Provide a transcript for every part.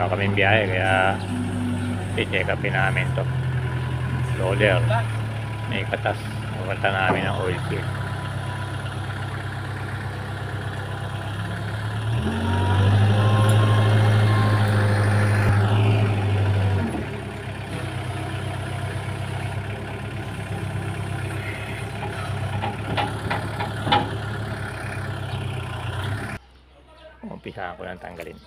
Wala kaming biyahe kaya i-check upin namin to. Loader. May katas. Pupunta namin ng oil field. Umpisahan ko lang tanggalin.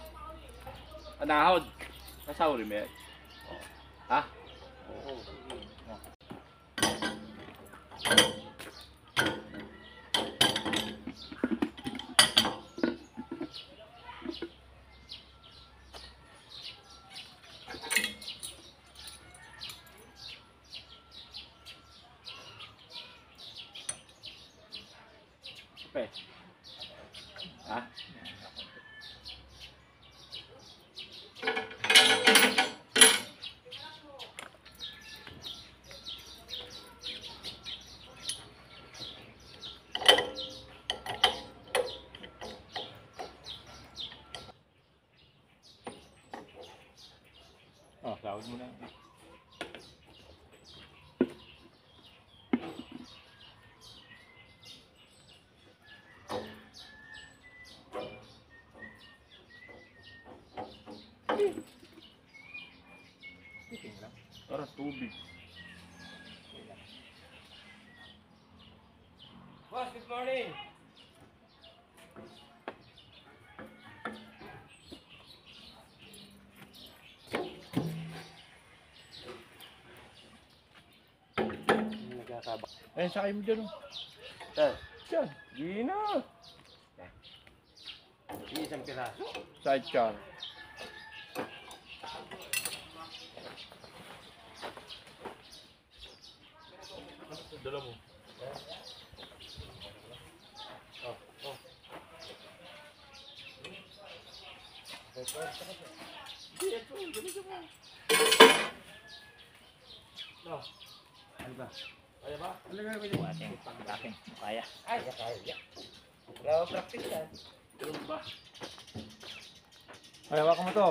Anahod. Nasahod rin ba yan? Ha? Oo. Ha? Oh, sahod mo na. Parang tubig. Boss, good morning. Ayun, sakay mo dyan. Sir, Dyan. Gina. isang piraso. Sidecar. Dala mo. Ano ba? Kaya ba? Ano nga ba Yung ating pagkaking kaya. Ay, kaya. Wala practice yan. Ganun ba? Ay, hawakan mo to.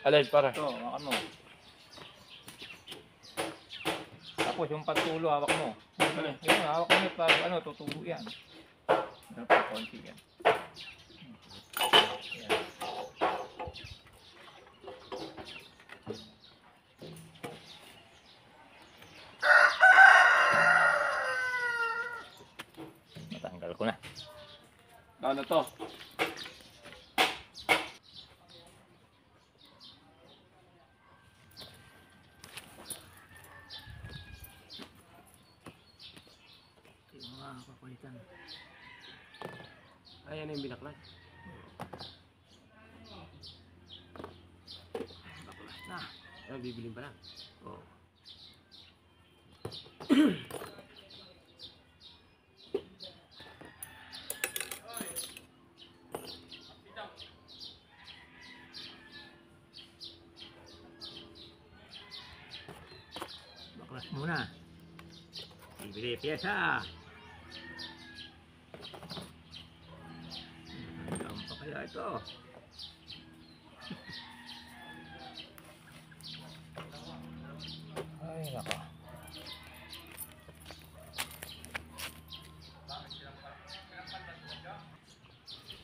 Alay, para. Ito, hawakan mo. Tapos yung patulo, hawak mo. Yun, hawak mo para ano, tutubo yan. Ano pa, konti yan. Yan. Natanggal ko na. Ano to? Yung mga papalitan. Ayan yung binaklas. Baklas na. Ayan, bibilin pa lang. Oh. Baklas muna. Bibili piyesa. Hanggang pa kaya ito? Ay, nako.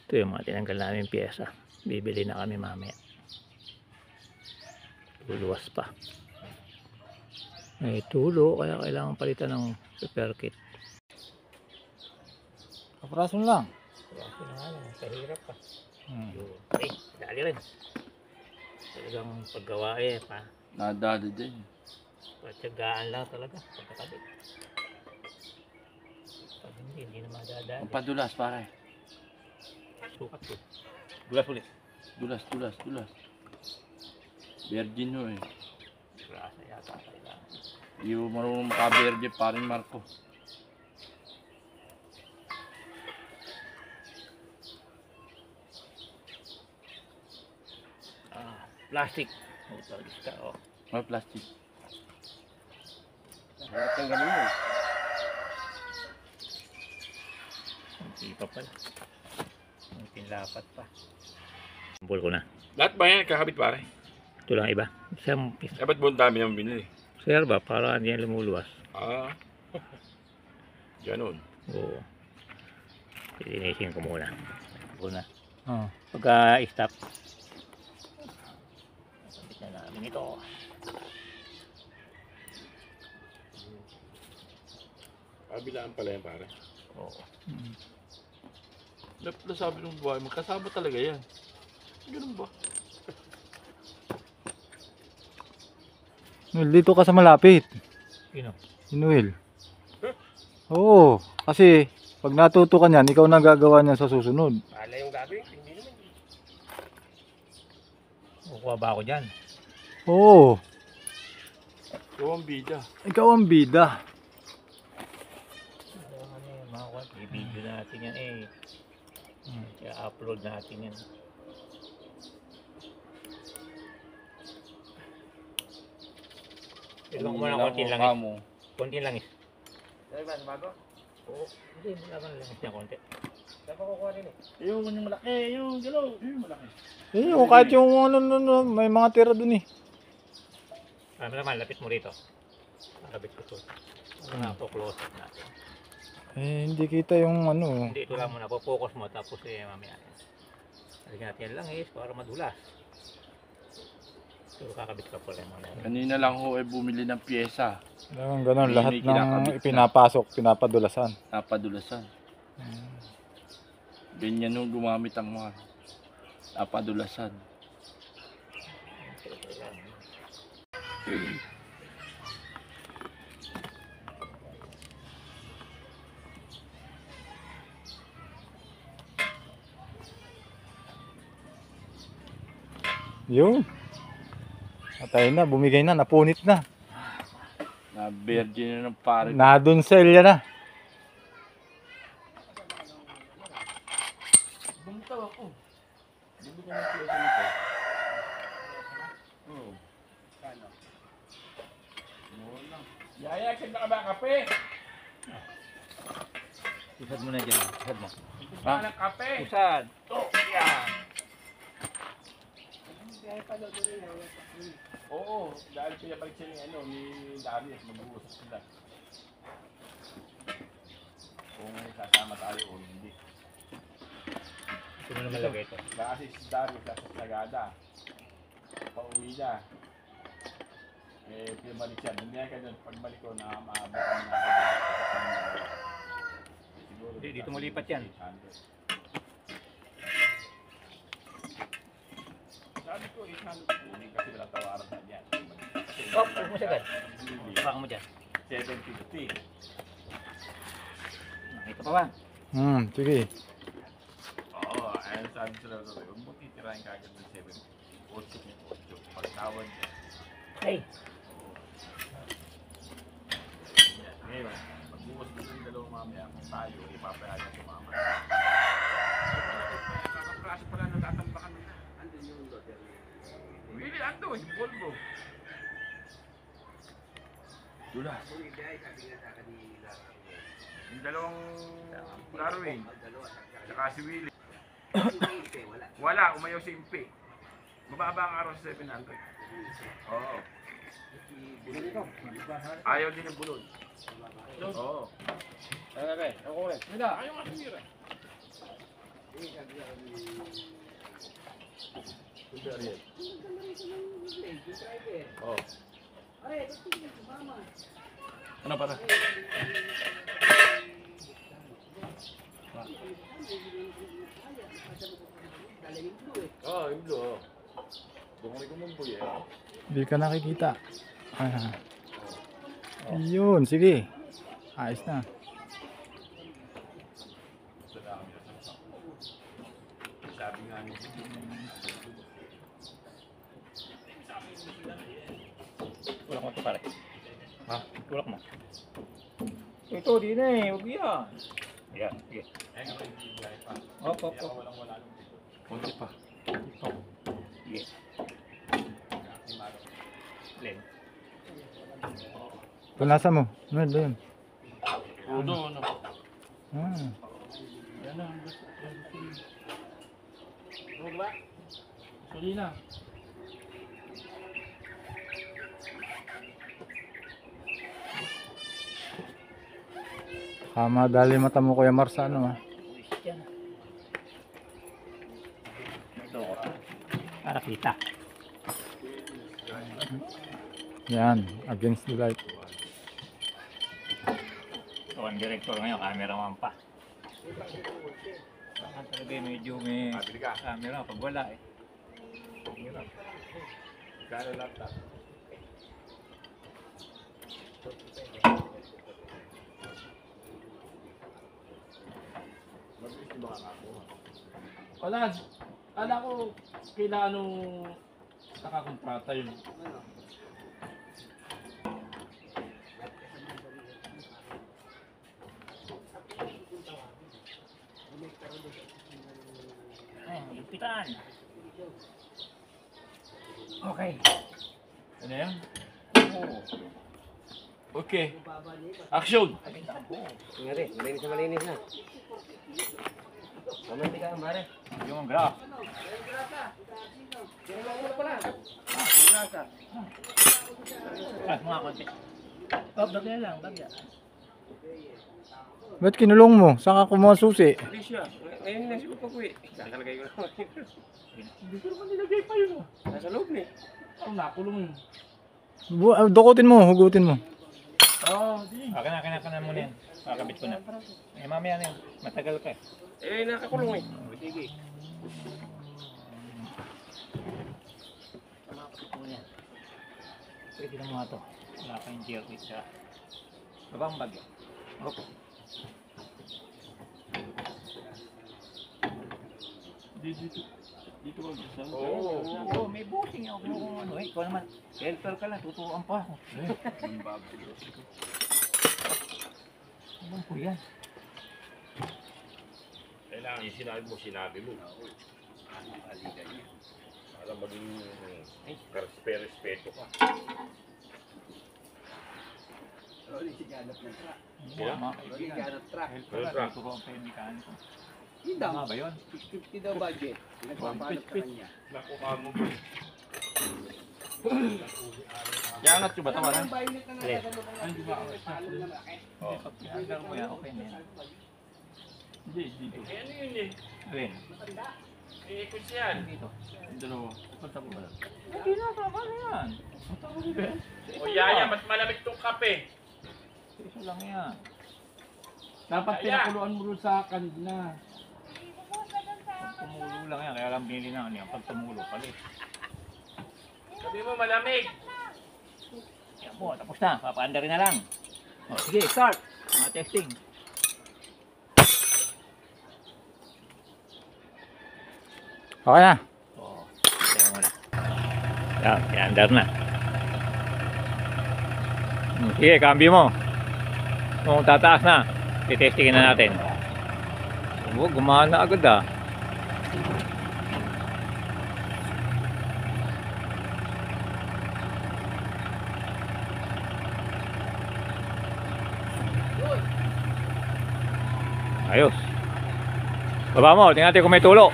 Ito yung mga tinanggal namin piyesa. Bibili na kami mamaya. Luluwas pa. May tulo kaya kailangan palitan ng repair kit. Kaprason lang. Kaprason na nga, kahirap pa. Ay, dali rin. Talagang paggawa pa. Nadada dyan. Patyagaan lang talaga pagkakabit. Pag hindi na madadali. Ang padulas, pare. Sukat ko. Dulas ulit. Dulas. Virgin ho eh. Grasa yata kailangan. Hindi mo marunong maka-virgin, parin Marco. Plastic. Tagis ka, oh. May plastic. Harap tanggalin mo. Hindi pa pala. Ang pinlapat pa. Bul ko na. Lahat ba yan kakabit, pare? Ito lang iba. Isang Eh, ba't buong dami niyang binili? sir ba, para hindi yan lumuluwas. Ah. Ganun. Oo. Linisin ko muna. Muna. Oh. Pagka-stop. Kapit na namin ito. Kabilaan pala yan, pare. Oo. Sabi ng buhay, magkasama talaga yan. Ganun ba? Noel, dito ka sa malapit. Sino? Si Noel. Oo, kasi pag natuto ka niyan, ikaw na gagawa niyan sa susunod. Pala yung gagawin, hindi naman. Kukuha ba ako dyan? Oo, Ikaw ang bida. ikaw ang bida. Ano yan, mga kwan, i-video natin yan eh. I-upload natin yan. Ilong mo na konti langis. Mo. Konti langis. Dahil ba, bago? Oo. Hindi, wala kang langis niya konti. Saan pa kukuha din eh? Yung malaki, yung galaw. Yung malaki. Eh, o kahit yung ano, may mga tira dun eh. Alam naman, lapit mo rito. Nakabit ko ito. Ano na po, close up natin. Eh, hindi kita yung ano. Hindi, ito lang muna. Po-focus mo, tapos mamaya. Halika natin yung langis para madulas. So, kakabit ka pala muna. Kanina lang ho ay bumili ng pyesa. Ganun, May lahat kinakabit ng na. ipinapasok, pinapadulasan. Napadulasan. Ganyan nung gumamit ang mga napadulasan. Yun. Patay na, bumigay na, napunit na. Na virgin na ng pare. Nadunsel yan na. Bumitaw ako. Bumitaw ng pyesa nito. Oo. Kano? Yaya, saan ka ba kape? Isad mo na dyan. Isad mo. Gusto ng kape? Isad. Oh, yan. Oo, dahil pinabalik siya ni Darius, mag-uusap sila. Kung sasama tayo o hindi. Ito mo na malagay ito. Kasi si Darius nasa Sagada. Pauwi na. Eh, pinabalik siya. Nandiyan ka doon. Pagbalik ko na maabutan na ako doon. Siguro. Hindi, dito mo lipat yan. 800. Sabi ko, 800 kunin kasi wala tawaran na yan. Oh, huwag mo siya agad. Baka mo dyan. 750. Ito pa ba? Sige. Oo, ayun sabi sila doon. Huwag mo titirahin kagad ng 750. 8 pagtawad niya. Hey! Ngayon, magbukas ko ng dalawa mamaya kung tayo, ipapayagan sa mama. Nakaklase pala natatambakan nila. Andun yung loader. Really, andun, yung Volvo. Dulas. Yung dalawang Darwin. Tsaka si Willie. Wala, umayaw si Impi. Mababa ang araw sa 700. Oo. Ayaw din yung bulod. Oo. Ayaw nga sumira. Oo. Ano para? Oo, yung blue. Oo. Doon ko kumumboy eh. Hindi ka nakikita. Ah. Yun, sige. Ayos na. Sabi nga niya. Tulak mo ito pare. Ha? Tulak mo. Ito, di na eh. Huwag yan. Yan, sige. Hop, hop, hop. Kunti pa. Sige. Len. Punasan mo. Ano doon? Udo, ano? Ah. Yan na. Sulina. Madali mata mo Kuya Mars sa ano Ito ko. Para kita. Yan, against the light. Ito ang director ngayon, cameraman pa. Baka talaga medyo may Bili ka. camera pag wala eh. Gano laptop? Mabilis yung mga nakakuha. Wala. Kala ko kailangan nung nakakontrata yun. Ay, lupitan. Okay. Ano yan? Oo. Okay. Action! Ngari, malinis na malinis na. Kamay ka, mare. Yung graph. Mga konti. Bagya lang, bagya. Ba't kinulong mo? Saan ka kumuha susi? Alicia, ngayon na siya pag-uwi. Kakalagay ko naman. Hindi ko naman nilagay pa yun. Nasa loob ni. Ang nakulong yun. Dukutin mo, hugutin mo. Di. Akin na muna yan. Kakabit ko na. Eh, mamaya na yun. Matagal ka eh. Eh, nakakulong eh. Sige. Pwede na mga to. Wala pa yung jerky sa babang bagyo. Okay. Dito ba gusto? Oo, may booting ako kung ano eh. Ikaw naman, helper ka lang, tuturuan pa ako. Ano po yan? Kailangan yung sinabi mo. Para maging respeto ka. Mga mga kaibigan. Helper ka, tuturuan pa yung mekaniko. Tama ba yun? 50 daw budget. Nagpapahanap ka kanya. Naku ka mo. Yangat yung bata wala? Ay, di ba? Oo. Hanggang mo yan, okay na yan. Hindi, dito. Eh ano yun eh? Alin? Eh ikot yan. Dito. Yung dalawa. Punta mo ba? Hindi na, tama na yan. O yaya, mas malamig tong kape. Isa lang yan. Dapat Kaya. pinakuluan mo rin sa kanina. Pag tumulo lang yan, kaya lang binili na yan. Pag tumulo, palit. Sabi mo malamig. Yan po, tapos na. Papaanda rin na lang. O, sige, start. Mga testing. Okay na. Oo, kaya mo na. Yan, i-under na. Sige, cambio mo. Kung tataas na, titestingin na natin. Oo, gumana agad ah. Ayos. Baba mo, tingnan natin kung may tulo.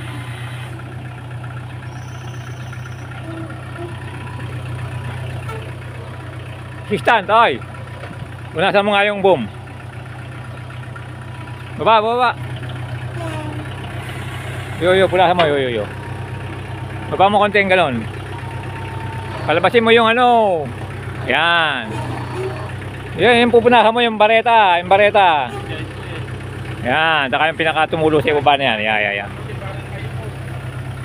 Kistan, tay. Punasan mo nga yung boom. Baba, baba. Punasan mo, yo. Baba mo konti yung galon. Palabasin mo yung ano. Yan. Yung pupunasan mo yung bareta, Yan, saka yung pinakatumulo sa ibaba na yan. Yan.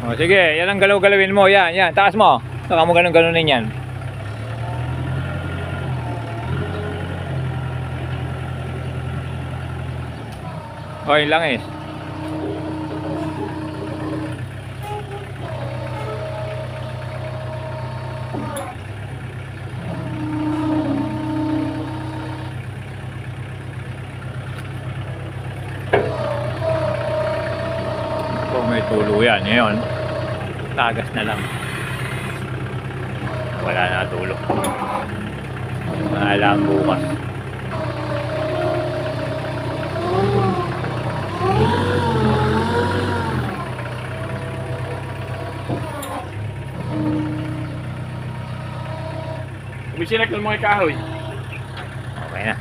O, sige, yan ang galaw-galawin mo. Yan, taas mo. Saka mo ganun-ganunin yan. O, yun lang eh. Kung may tulo yan, ngayon tagas na lang, wala na tulo. Maalam bukas. Umisinag ng mga kahoy. Okay na.